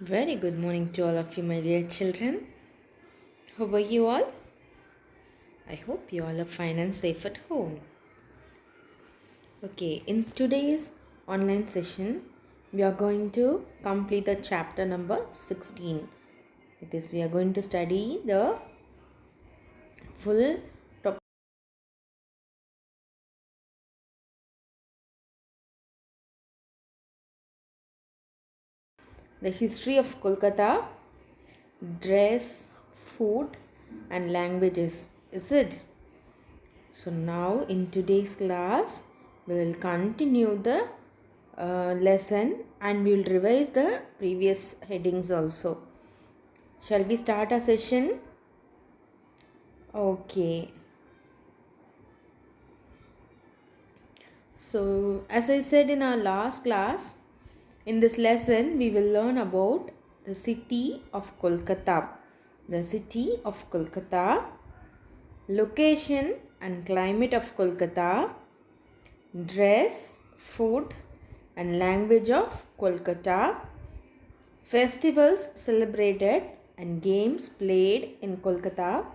Very good morning to all of you, my dear children. How are you all? I hope you all are fine and safe at home. Okay, in today's online session, we are going to complete the chapter number 16. It is we are going to study the full top the history of Kolkata, dress, food, and languages. Is it? So now in today's class we will continue the lesson and we will revise the previous headings also. Shall we start our session? Okay. So as I said in our last class, in this lesson we will learn about the city of Kolkata. The city of Kolkata, location and climate of Kolkata, dress, food and language of Kolkata, festivals celebrated and games played in Kolkata,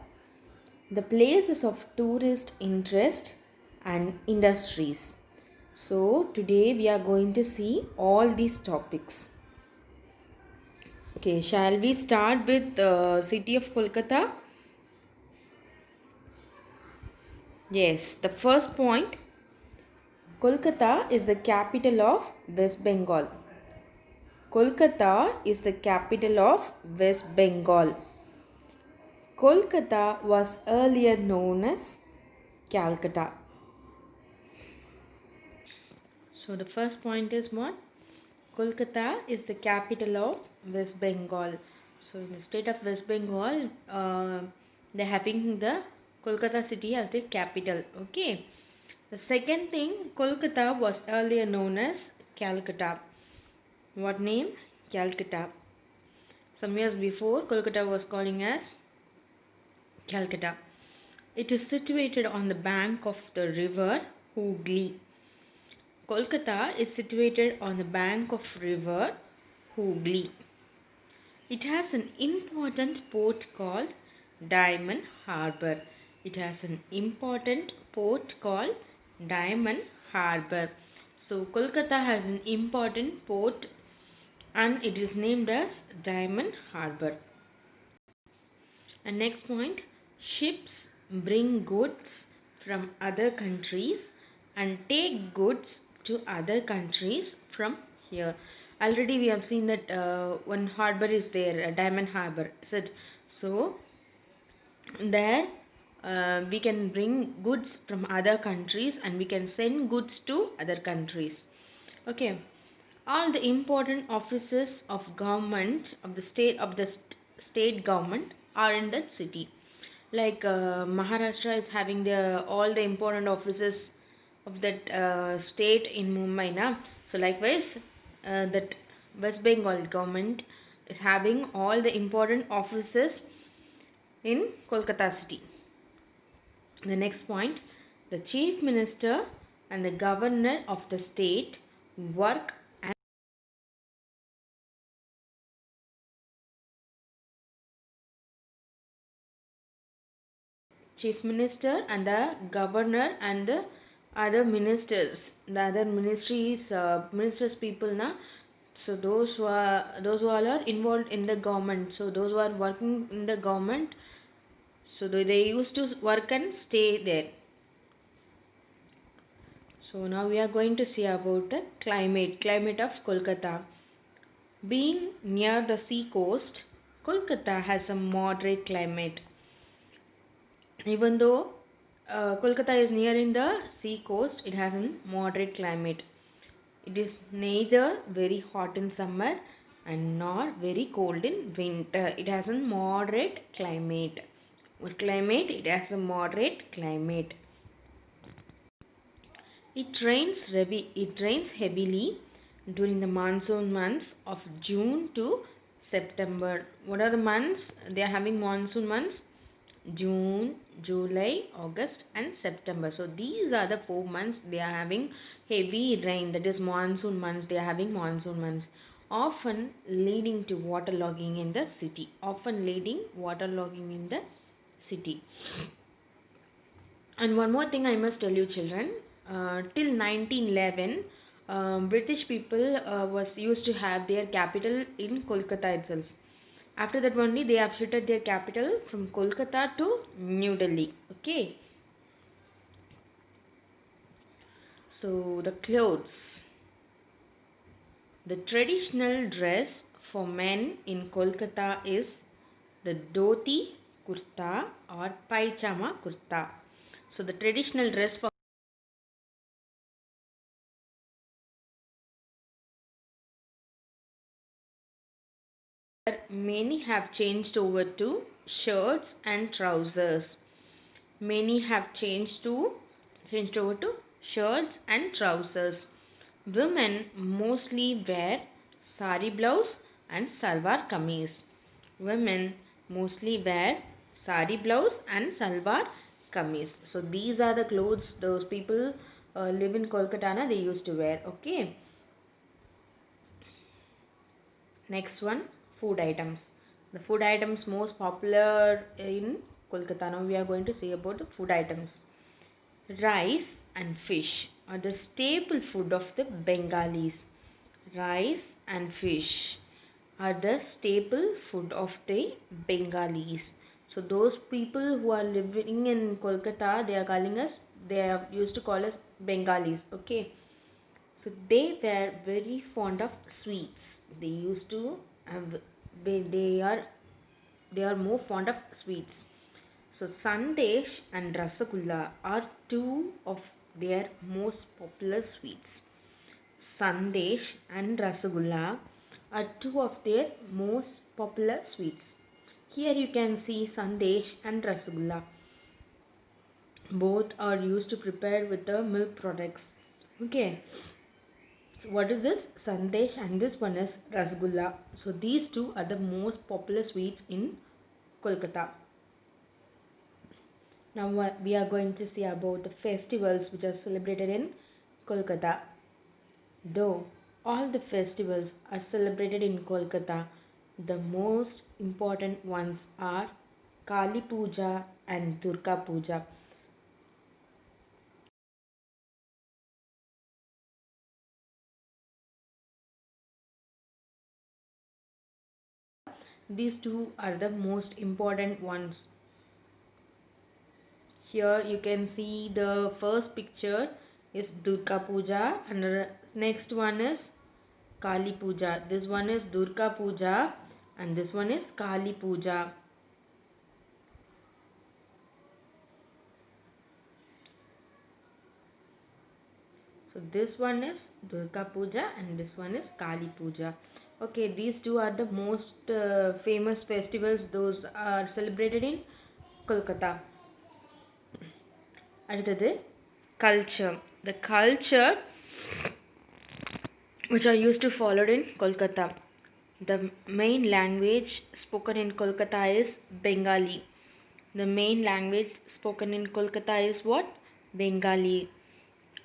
the places of tourist interest and industries. So today we are going to see all these topics. Okay, shall we start with the city of Kolkata? Yes, the first point, Kolkata is the capital of West Bengal. Kolkata is the capital of West Bengal. Kolkata was earlier known as Calcutta. So the first point is what? Kolkata is the capital of West Bengal. So in the state of West Bengal, they're having the Kolkata city as the capital. Okay. The second thing, Kolkata was earlier known as Calcutta. What name? Calcutta. Some years before, Kolkata was calling as Calcutta. It is situated on the bank of the river Hooghly. Kolkata is situated on the bank of river Hooghly. It has an important port called Diamond Harbour. It has an important port called Diamond Harbour. So Kolkata has an important port and it is named as Diamond Harbour. And next point, ships bring goods from other countries and take goods to other countries from here. Already we have seen that one harbor is there, Diamond Harbor. So there we can bring goods from other countries and we can send goods to other countries. Okay, all the important offices of government of the state government are in that city. Like Maharashtra is having the all the important offices of that state in Mumbai, na. So likewise, that West Bengal government is having all the important offices in Kolkata city. The next point, the chief minister and the governor of the state work as chief minister and the governor and the other ministers, the other ministers people, na. So those who all are involved in the government, so those who are working in the government, so they used to work and stay there. So now we are going to see about the climate of Kolkata. Being near the sea coast, Kolkata has a moderate climate. Even though Kolkata is near in the sea coast, it has a moderate climate. It is neither very hot in summer and nor very cold in winter. It has a moderate climate. It has a moderate climate. It rains heavily during the monsoon months of June to September. What are the months? They are having monsoon months: June, July, August, and September. So these are the 4 months they are having heavy rain. That is monsoon months. They are having monsoon months. often leading to waterlogging in the city. Often leading waterlogging in the city. And one more thing I must tell you, children. Till 1911, British people was used to have their capital in Kolkata itself. After that only they have shifted their capital from Kolkata to New Delhi. Okay. So the clothes. The traditional dress for men in Kolkata is the dhoti kurta or paichama kurta. So the traditional dress for many have changed over to shirts and trousers. Many have changed over to shirts and trousers. Women mostly wear sari blouse and salwar kameez. Women mostly wear sari blouse and salwar kameez. So these are the clothes those people live in Kolkata, they used to wear. Okay. Next one, food items. The food items most popular in Kolkata. Now we are going to say about the food items. Rice and fish are the staple food of the Bengalis. Rice and fish are the staple food of the Bengalis. So those people who are living in Kolkata, they are used to call us Bengalis. Okay. So they were very fond of sweets. They used to have, they are more fond of sweets. So Sandesh and Rasagulla are two of their most popular sweets. Sandesh and Rasagulla are two of their most popular sweets. Here you can see Sandesh and Rasagulla. Both are used to prepare with the milk products. Okay. So what is this? Sandesh and this one is Rasgulla. So these two are the most popular sweets in Kolkata. Now we are going to see about the festivals which are celebrated in Kolkata. Though all the festivals are celebrated in Kolkata, the most important ones are Kali Puja and Durga Puja. These two are the most important ones. Here you can see the first picture is Durga Puja and the next one is Kali Puja. This one is Durga Puja and this one is Kali Puja. So this one is Durga Puja and this one is Kali Puja. Okay, these two are the most famous festivals. Those are celebrated in Kolkata. அடுத்தது culture. The culture which are used to followed in Kolkata. The main language spoken in Kolkata is Bengali. The main language spoken in Kolkata is what? Bengali.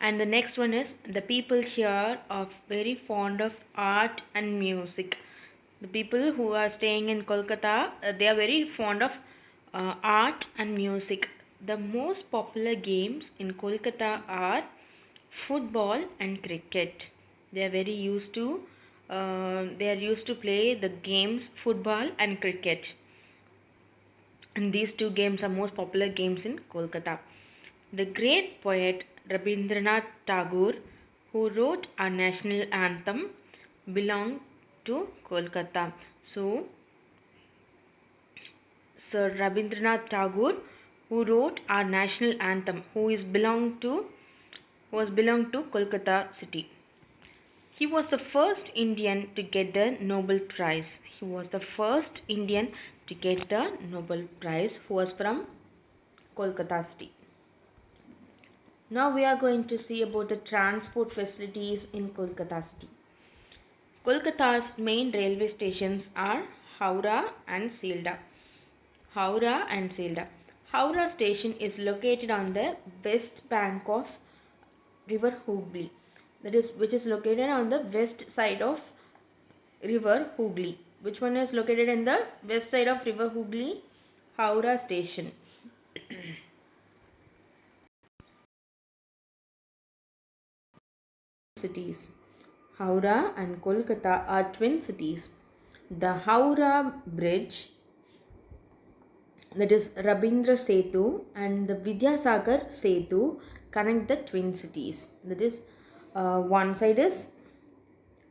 And the next one is the people here are very fond of art and music. The people who are staying in Kolkata, they are very fond of art and music. The most popular games in Kolkata are football and cricket. They are very used to play the games football and cricket. And these two games are most popular games in Kolkata. The great poet Rabindranath Tagore, who wrote our national anthem, belonged to Kolkata. So, Sir Rabindranath Tagore, who wrote our national anthem, who belonged to Kolkata city. He was the first Indian to get the Nobel Prize. He was the first Indian to get the Nobel Prize, who was from Kolkata city. Now we are going to see about the transport facilities in Kolkata city. Kolkata's main railway stations are Howrah and Sealdah. Howrah and Sealdah. Howrah station is located on the west bank of River Hooghly, which is located on the west side of River Hooghly. Which one is located in the west side of River Hooghly? Howrah Station. Cities. Howrah and Kolkata are twin cities. The Howrah Bridge, that is Rabindra Setu, and the Vidyasagar Setu connect the twin cities. That is, one side is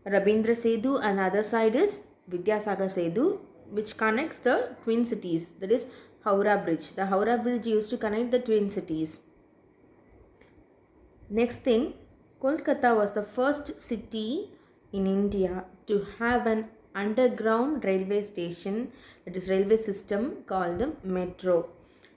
Rabindra Setu and other side is Vidyasagar Setu, which connects the twin cities. That is Howrah Bridge. The Howrah Bridge used to connect the twin cities. Next thing, Kolkata was the first city in India to have an underground railway station, that is railway system called the metro.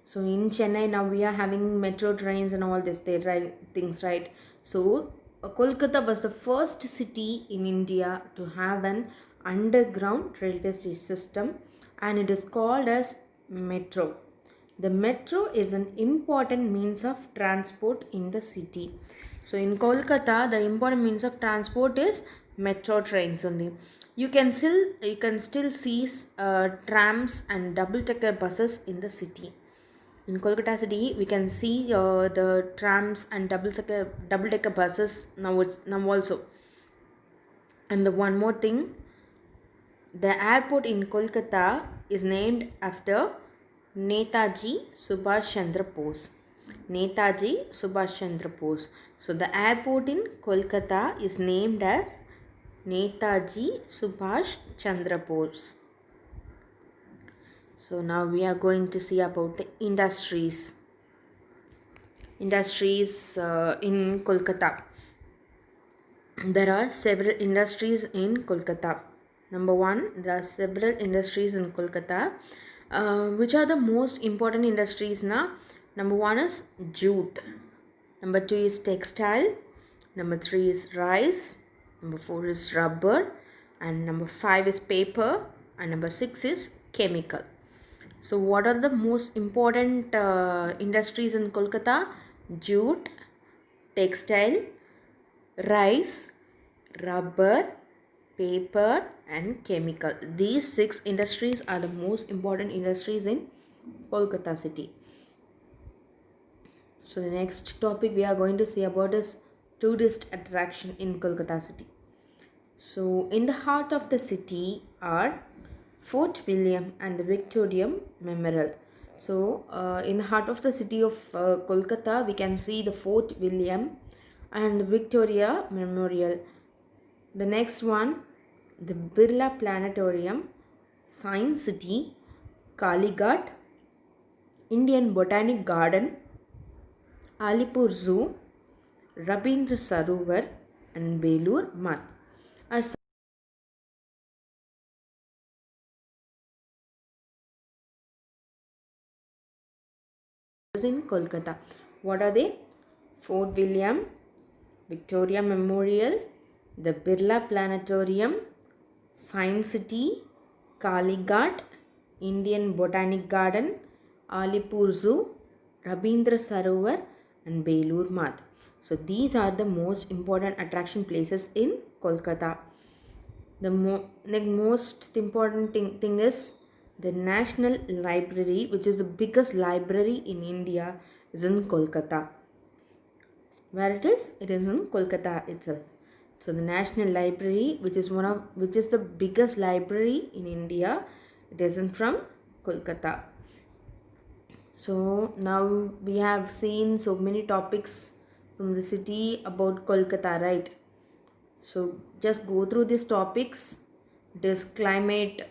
So in Chennai now we are having metro trains and all this things, right? So Kolkata was the first city in India to have an underground railway system, and it is called as metro. The metro is an important means of transport in the city. So in Kolkata, the important means of transport is metro trains only. You can still see trams and double-decker buses in the city. In Kolkata city, we can see the trams and double-decker buses now also. And the one more thing, the airport in Kolkata is named after Netaji Subhash Chandra Bose. Netaji Subhash Chandra Bose. So the airport in Kolkata is named as Netaji Subhash Chandra Bose. So now we are going to see about the industries. Industries in Kolkata. There are several industries in Kolkata. Number one, there are several industries in Kolkata. Which are the most important industries now? Number one is jute. Number two is textile. Number three is rice. Number four is rubber. And number five is paper. And number six is chemical. So what are the most important industries in Kolkata? Jute, textile, rice, rubber, paper and chemical. These six industries are the most important industries in Kolkata city. So the next topic we are going to see about is tourist attraction in Kolkata city. So in the heart of the city are Fort William and the Victoria Memorial. So in the heart of the city of Kolkata, we can see the Fort William and Victoria Memorial. The next one, the Birla Planetarium, Science City, Kalighat, Indian Botanic Garden, Alipur Zoo, Rabindra Sarovar and Belur Math are in Kolkata. What are they? Fort William, Victoria Memorial, the Birla Planetarium, Science City, Kalighat, Indian Botanic Garden, Alipur Zoo, Rabindra Sarovar and Belur Math. So these are the most important attraction places in Kolkata. The most important thing is the National Library, which is the biggest library in India, is in Kolkata. Where it is? It is in Kolkata itself. So the National Library, which is the biggest library in India, it is from Kolkata. So now we have seen so many topics from the city about Kolkata, right? So just go through these topics. It is climate,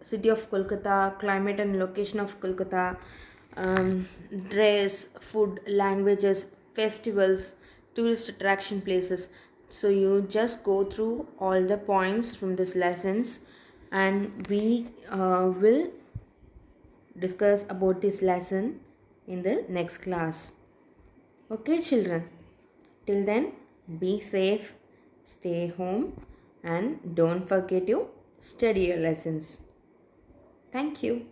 city of Kolkata, climate and location of Kolkata, dress, food, languages, festivals, tourist attraction places. So you just go through all the points from these lessons, and we will discuss about this lesson in the next class. Okay, children. Till then, be safe, stay home, and don't forget to study your lessons. Thank you.